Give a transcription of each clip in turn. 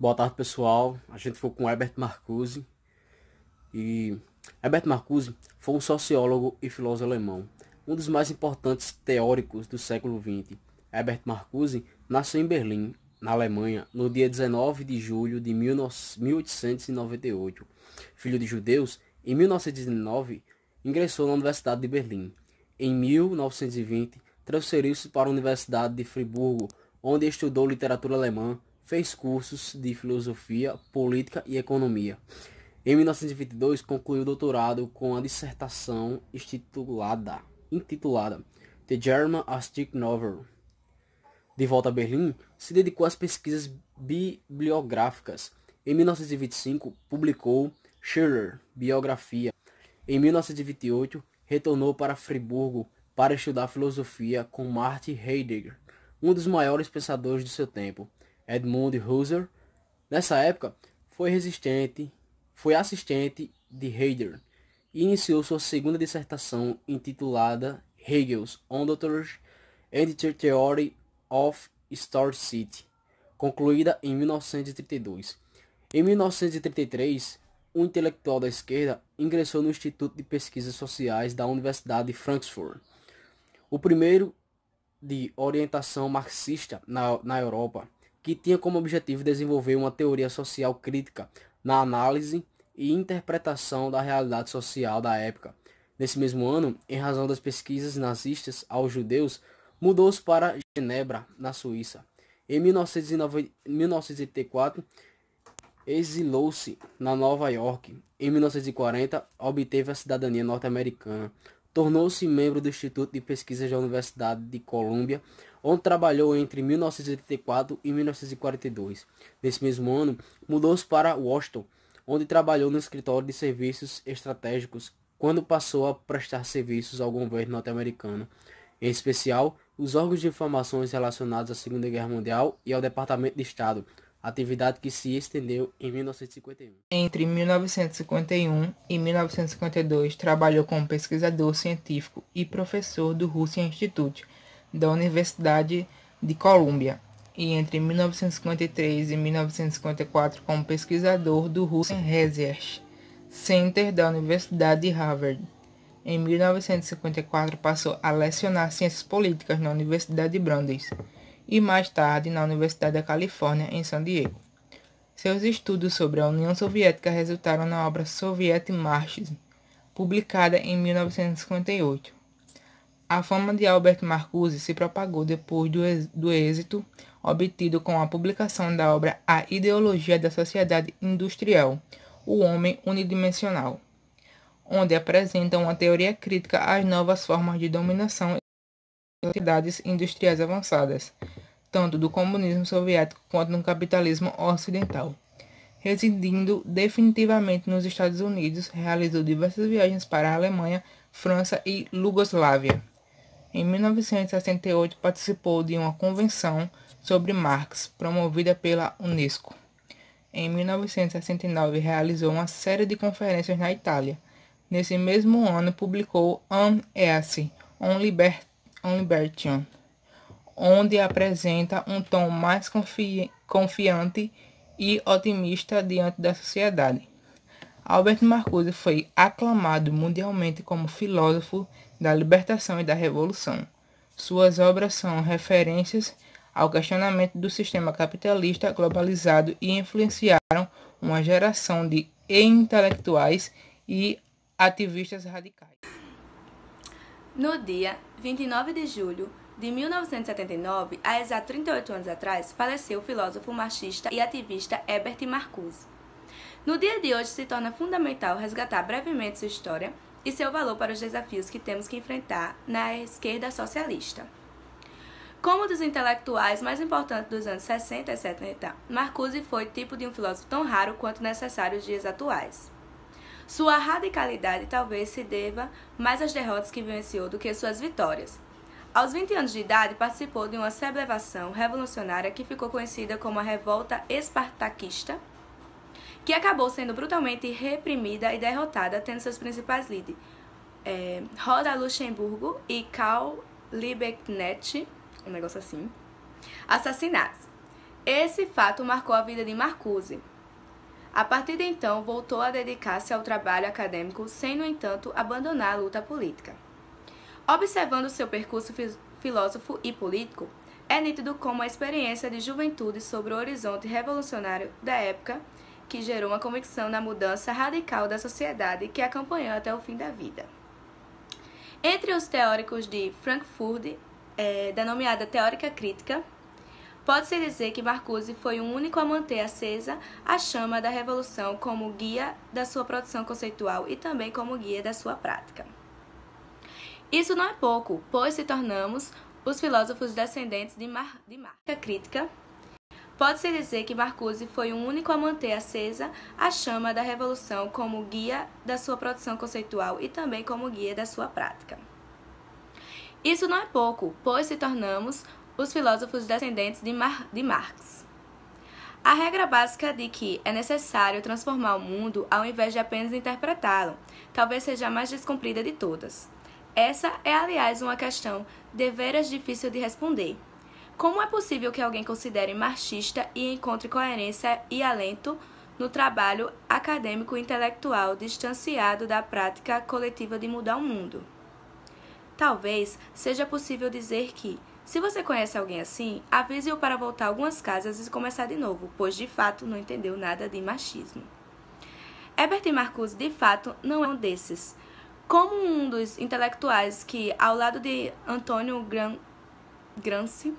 Boa tarde, pessoal. A gente ficou com Herbert Marcuse. E Herbert Marcuse foi um sociólogo e filósofo alemão, um dos mais importantes teóricos do século XX. Herbert Marcuse nasceu em Berlim, na Alemanha, no dia 19 de julho de 1898. Filho de judeus, em 1919 ingressou na Universidade de Berlim. Em 1920, transferiu-se para a Universidade de Friburgo, onde estudou literatura alemã, fez cursos de filosofia, política e economia. Em 1922, concluiu o doutorado com a dissertação intitulada The German Artistic Novel. De volta a Berlim, se dedicou às pesquisas bibliográficas. Em 1925, publicou Schiller, Biografia. Em 1928, retornou para Friburgo para estudar filosofia com Martin Heidegger, um dos maiores pensadores do seu tempo. Edmund Husserl, nessa época, foi assistente de Heidegger e iniciou sua segunda dissertação intitulada Hegel's Ontology and the Theory of Historicity, concluída em 1932. Em 1933, um intelectual da esquerda ingressou no Instituto de Pesquisas Sociais da Universidade de Frankfurt, o primeiro de orientação marxista na Europa, que tinha como objetivo desenvolver uma teoria social crítica na análise e interpretação da realidade social da época. Nesse mesmo ano, em razão das pesquisas nazistas aos judeus, mudou-se para Genebra, na Suíça. Em 1934, exilou-se na Nova York. Em 1940, obteve a cidadania norte-americana. Tornou-se membro do Instituto de Pesquisas da Universidade de Colômbia, onde trabalhou entre 1984 e 1942. Nesse mesmo ano, mudou-se para Washington, onde trabalhou no escritório de serviços estratégicos, quando passou a prestar serviços ao governo norte-americano, em especial os órgãos de informações relacionados à Segunda Guerra Mundial e ao Departamento de Estado, atividade que se estendeu em 1951. Entre 1951 e 1952, trabalhou como pesquisador científico e professor do Russian Institute, da Universidade de Colômbia, e entre 1953 e 1954 como pesquisador do Russian Research Center da Universidade de Harvard. Em 1954 passou a lecionar ciências políticas na Universidade de Brandeis e mais tarde na Universidade da Califórnia, em San Diego. Seus estudos sobre a União Soviética resultaram na obra Soviet Marxism, publicada em 1958. A fama de Herbert Marcuse se propagou depois do êxito obtido com a publicação da obra A Ideologia da Sociedade Industrial, O Homem Unidimensional, onde apresenta uma teoria crítica às novas formas de dominação das sociedades industriais avançadas, tanto do comunismo soviético quanto no capitalismo ocidental. Residindo definitivamente nos Estados Unidos, realizou diversas viagens para a Alemanha, França e Iugoslávia. Em 1968, participou de uma convenção sobre Marx, promovida pela Unesco. Em 1969, realizou uma série de conferências na Itália. Nesse mesmo ano, publicou An Esse on Liberation, onde apresenta um tom mais confiante e otimista diante da sociedade. Herbert Marcuse foi aclamado mundialmente como filósofo da libertação e da revolução. Suas obras são referências ao questionamento do sistema capitalista globalizado e influenciaram uma geração de intelectuais e ativistas radicais. No dia 29 de julho de 1979, há exatos 38 anos atrás, faleceu o filósofo marxista e ativista Herbert Marcuse. No dia de hoje se torna fundamental resgatar brevemente sua história e seu valor para os desafios que temos que enfrentar na esquerda socialista. Como um dos intelectuais mais importantes dos anos 60 e 70, Marcuse foi tipo de um filósofo tão raro quanto necessário nos dias atuais. Sua radicalidade talvez se deva mais às derrotas que vivenciou do que suas vitórias. Aos 20 anos de idade, participou de uma sublevação revolucionária que ficou conhecida como a Revolta Espartaquista, que acabou sendo brutalmente reprimida e derrotada, tendo seus principais líderes, Rosa Luxemburgo e Karl Liebknecht, um negócio assim, assassinados. Esse fato marcou a vida de Marcuse. A partir de então, voltou a dedicar-se ao trabalho acadêmico, sem, no entanto, abandonar a luta política. Observando seu percurso filósofo e político, é nítido como a experiência de juventude sobre o horizonte revolucionário da época que gerou uma convicção na mudança radical da sociedade que acompanhou até o fim da vida. Entre os teóricos de Frankfurt, denominada teórica crítica, pode-se dizer que Marcuse foi o único a manter acesa a chama da revolução como guia da sua produção conceitual e também como guia da sua prática. Isso não é pouco, pois se tornamos os filósofos descendentes de Marca crítica. Pode-se dizer que Marcuse foi o único a manter acesa a chama da revolução como guia da sua produção conceitual e também como guia da sua prática. Isso não é pouco, pois se tornamos os filósofos descendentes de Marx. A regra básica de que é necessário transformar o mundo ao invés de apenas interpretá-lo talvez seja a mais descumprida de todas. Essa é, aliás, uma questão deveras difícil de responder. Como é possível que alguém considere marxista e encontre coerência e alento no trabalho acadêmico e intelectual distanciado da prática coletiva de mudar o mundo? Talvez seja possível dizer que, se você conhece alguém assim, avise-o para voltar algumas casas e começar de novo, pois de fato não entendeu nada de machismo. Herbert Marcuse, de fato, não é um desses. Como um dos intelectuais que, ao lado de Antônio Gramsci,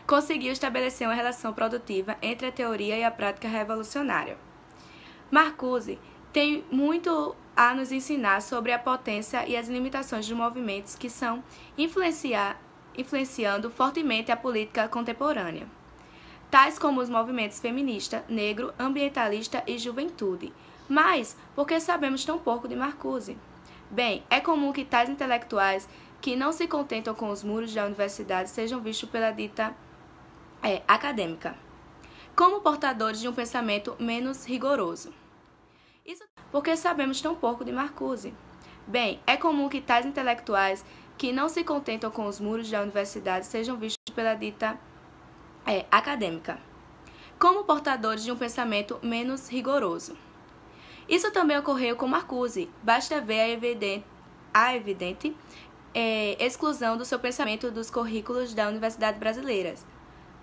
conseguiu estabelecer uma relação produtiva entre a teoria e a prática revolucionária. Marcuse tem muito a nos ensinar sobre a potência e as limitações dos movimentos que são influenciando fortemente a política contemporânea, tais como os movimentos feminista, negro, ambientalista e juventude. Mas por que sabemos tão pouco de Marcuse? Bem, é comum que tais intelectuais que não se contentam com os muros da universidade sejam vistos pela dita acadêmica como portadores de um pensamento menos rigoroso. Isso porque sabemos tão pouco de Marcuse. Bem, é comum que tais intelectuais que não se contentam com os muros da universidade sejam vistos pela dita acadêmica como portadores de um pensamento menos rigoroso. Isso também ocorreu com Marcuse. Basta ver a evidente exclusão do seu pensamento dos currículos da Universidade Brasileira,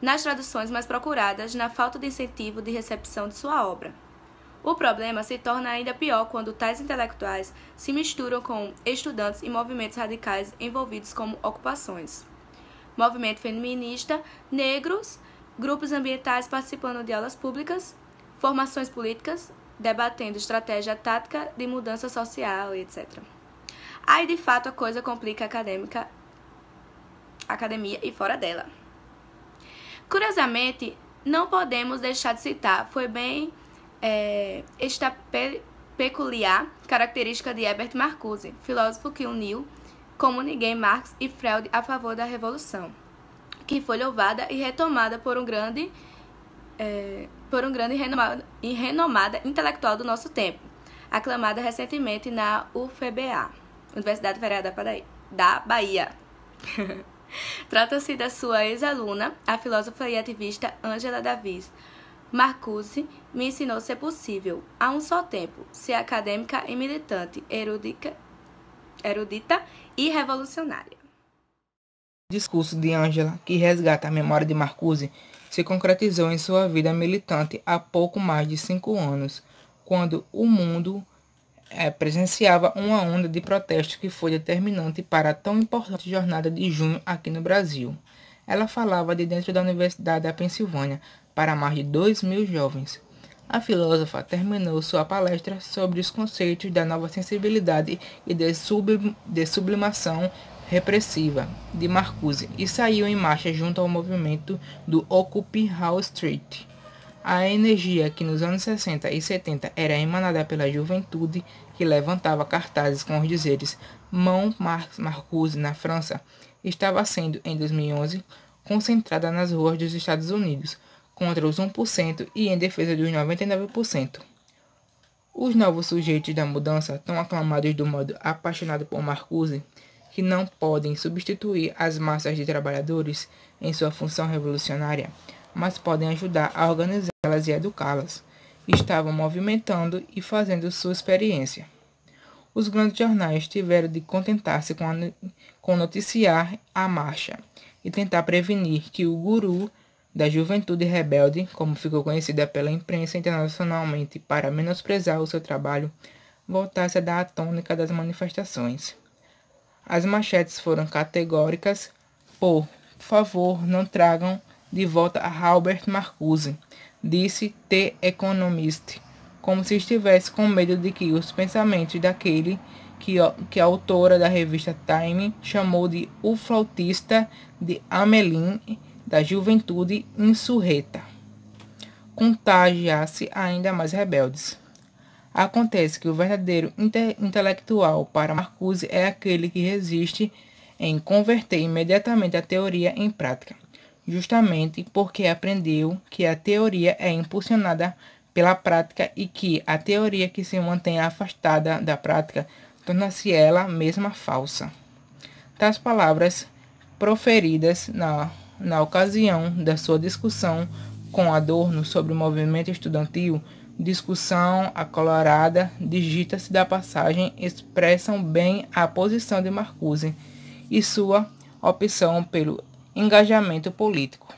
nas traduções mais procuradas, na falta de incentivo de recepção de sua obra. O problema se torna ainda pior quando tais intelectuais se misturam com estudantes e movimentos radicais envolvidos como ocupações, movimento feminista, negros, grupos ambientais participando de aulas públicas, formações políticas, debatendo estratégia tática de mudança social, etc. Aí, de fato, a coisa complica a academia e fora dela. Curiosamente, não podemos deixar de citar, foi bem esta peculiar característica de Herbert Marcuse, filósofo que uniu, como ninguém, Marx e Freud a favor da Revolução, que foi louvada e retomada por um grande e renomada intelectual do nosso tempo, aclamada recentemente na UFBA, Universidade Federal da Bahia. Trata-se da sua ex-aluna, a filósofa e ativista Angela Davis. Marcuse me ensinou ser possível, a um só tempo, ser acadêmica e militante, erudita e revolucionária. O discurso de Angela, que resgata a memória de Marcuse, se concretizou em sua vida militante há pouco mais de 5 anos, quando o mundo presenciava uma onda de protestos que foi determinante para a tão importante jornada de junho aqui no Brasil. Ela falava de dentro da Universidade da Pensilvânia para mais de 2.000 jovens. A filósofa terminou sua palestra sobre os conceitos da nova sensibilidade e de sublimação repressiva de Marcuse e saiu em marcha junto ao movimento do Occupy Wall Street. A energia que nos anos 60 e 70 era emanada pela juventude que levantava cartazes com os dizeres Mão Marcuse na França estava sendo, em 2011, concentrada nas ruas dos Estados Unidos, contra os 1% e em defesa dos 99%. Os novos sujeitos da mudança, tão aclamados do modo apaixonado por Marcuse, que não podem substituir as massas de trabalhadores em sua função revolucionária, mas podem ajudar a organizá-las e educá-las. Estavam movimentando e fazendo sua experiência. Os grandes jornais tiveram de contentar-se com noticiar a marcha e tentar prevenir que o guru da juventude rebelde, como ficou conhecida pela imprensa internacionalmente para menosprezar o seu trabalho, voltasse a dar a tônica das manifestações. As manchetes foram categóricas: por favor, não tragam de volta a Albert Marcuse, disse The Economist, como se estivesse com medo de que os pensamentos daquele que a autora da revista Time chamou de o flautista de Hamelin da juventude insurreta contagiasse ainda mais rebeldes. Acontece que o verdadeiro intelectual para Marcuse é aquele que resiste em converter imediatamente a teoria em prática, justamente porque aprendeu que a teoria é impulsionada pela prática e que a teoria que se mantém afastada da prática torna-se ela mesma falsa. Tais palavras proferidas na ocasião da sua discussão com Adorno sobre o movimento estudantil, discussão acalorada, digita-se da passagem, expressam bem a posição de Marcuse e sua opção pelo engajamento político.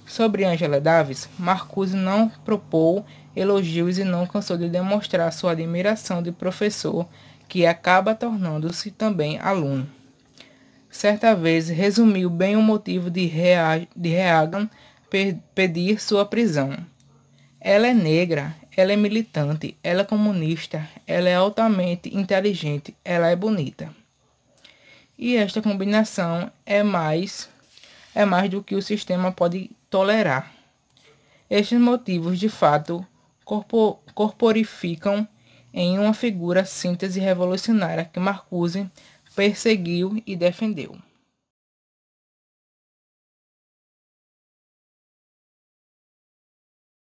Sobre Angela Davis, Marcuse não propôs elogios e não cansou de demonstrar sua admiração de professor, que acaba tornando-se também aluno. Certa vez resumiu bem o motivo de Reagan pedir sua prisão. Ela é negra, ela é militante, ela é comunista, ela é altamente inteligente, ela é bonita. E esta combinação é mais do que o sistema pode tolerar. Estes motivos, de fato, corporificam em uma figura síntese revolucionária que Marcuse perseguiu e defendeu.